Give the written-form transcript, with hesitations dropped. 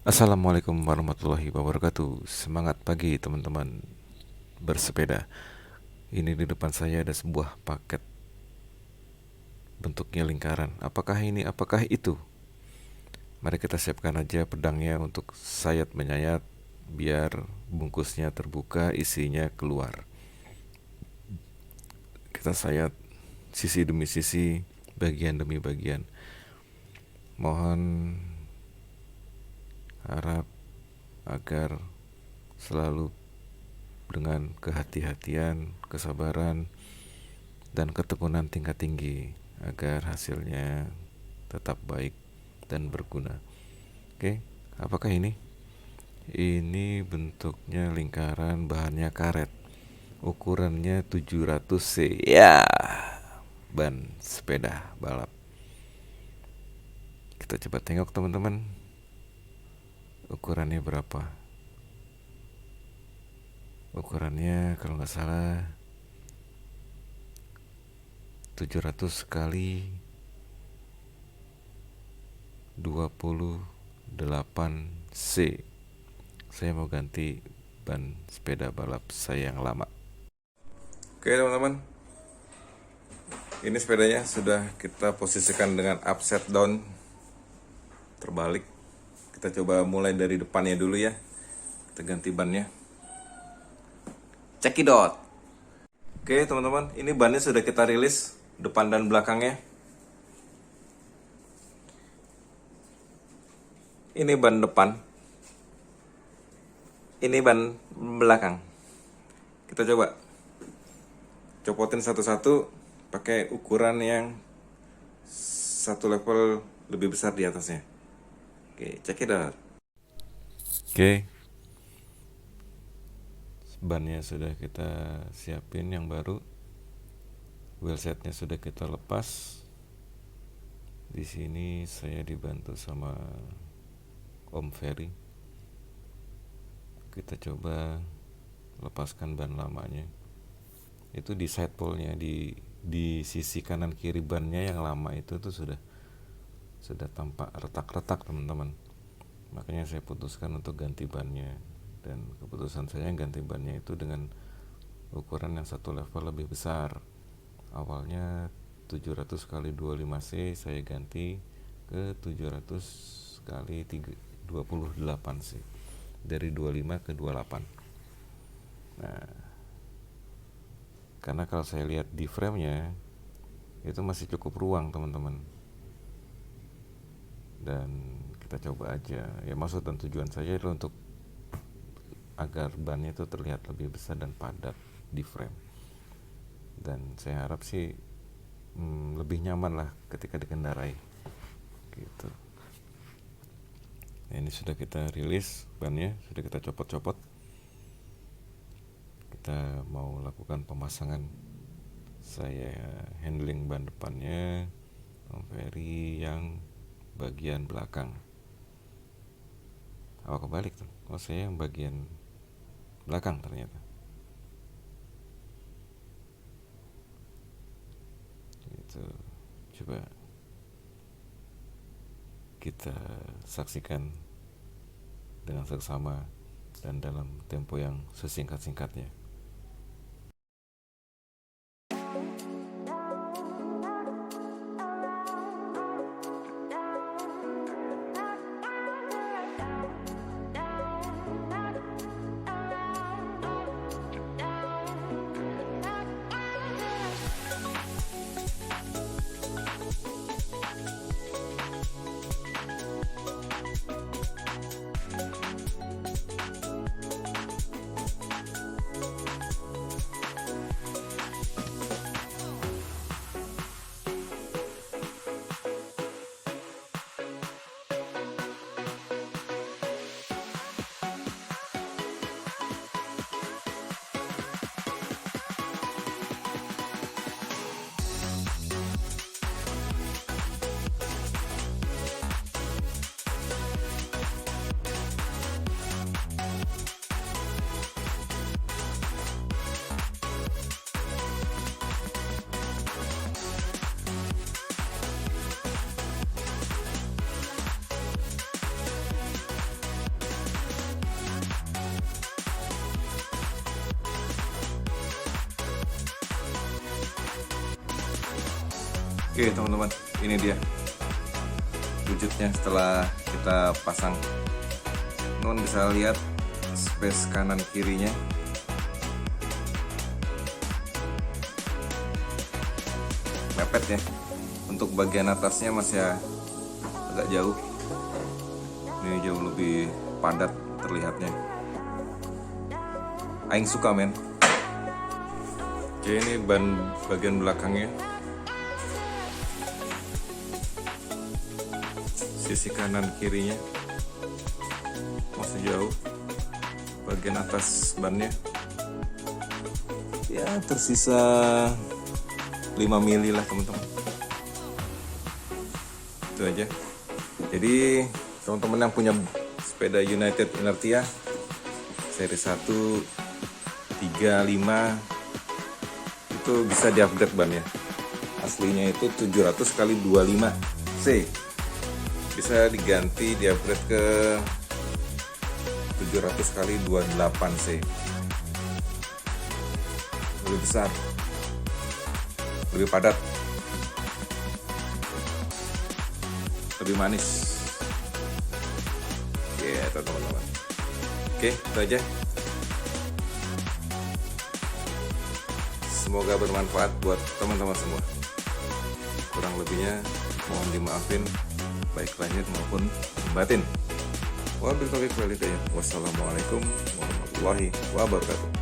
Assalamualaikum warahmatullahi wabarakatuh. Semangat pagi teman-teman bersepeda. Ini di depan saya ada sebuah paket bentuknya lingkaran. Apakah ini, apakah itu? Mari kita siapkan aja pedangnya untuk sayat menyayat biar bungkusnya terbuka, isinya keluar. Kita sayat sisi demi sisi, bagian demi bagian. Mohon harap agar selalu dengan kehati-hatian, kesabaran, dan ketekunan tingkat tinggi agar hasilnya tetap baik dan berguna. Oke, apakah ini? Ini bentuknya lingkaran, bahannya karet. Ukurannya 700 C. Ya, ban sepeda balap. Kita coba tengok teman-teman. Ukurannya berapa? Ukurannya kalau nggak salah 700 kali 28 C. Saya mau ganti ban sepeda balap saya yang lama. Oke teman-teman, ini sepedanya sudah kita posisikan dengan upside down, terbalik. Kita coba mulai dari depannya dulu ya. Kita ganti bannya. Cekidot. Oke teman-teman, ini bannya sudah kita rilis, depan dan belakangnya. Ini ban depan, ini ban belakang. Kita coba copotin satu-satu pakai ukuran yang satu level lebih besar di atasnya. Oke, cekidot. Oke, bannya sudah kita siapin yang baru, wheelsetnya sudah kita lepas. Di sini saya dibantu sama Om Ferry. Kita coba lepaskan ban lamanya. Itu di side pole-nya, di sisi kanan kiri bannya yang lama itu tuh sudah tampak retak-retak teman-teman. Makanya saya putuskan untuk ganti bannya, dan keputusan saya ganti bannya itu dengan ukuran yang satu level lebih besar. Awalnya 700 kali 25 C, saya ganti ke 700 kali 28 C, dari 25 ke 28. Nah, karena kalau saya lihat di frame-nya itu masih cukup ruang teman-teman, dan kita coba aja ya. Maksud dan tujuan saya adalah untuk agar bannya itu terlihat lebih besar dan padat di frame, dan saya harap sih lebih nyaman lah ketika dikendarai gitu. Nah, ini sudah kita rilis bannya, sudah kita copot-copot. Kita mau lakukan pemasangan. Saya handling ban depannya, Om Ferry yang bagian belakang. Awak kebalik tuh. Oh, saya yang bagian belakang ternyata. Itu coba kita saksikan dengan seksama dan dalam tempo yang sesingkat-singkatnya. Oke teman-teman, ini dia wujudnya setelah kita pasang. Teman bisa lihat space kanan kirinya. Mepet ya. Untuk bagian atasnya masih agak jauh. Ini jauh lebih padat terlihatnya. Aing suka men. Oke, ini ban bagian belakangnya. Sisi kanan kirinya masih jauh. Bagian atas bannya ya tersisa 5 mili lah teman-teman. Itu aja. Jadi teman-teman yang punya sepeda United Inertia seri 1 35 itu bisa di-upgrade bannya. Aslinya itu 700 kali 25 C. Bisa diganti di-upgrade ke 700 kali 28 C. Lebih besar, lebih padat, lebih manis. Ya, itu teman-teman. Oke, itu aja. Semoga bermanfaat buat teman-teman semua. Kurang lebihnya mohon dimaafin, baik lahir maupun batin. Wabillahi taufiq wal hidayah. Wassalamualaikum warahmatullahi wabarakatuh.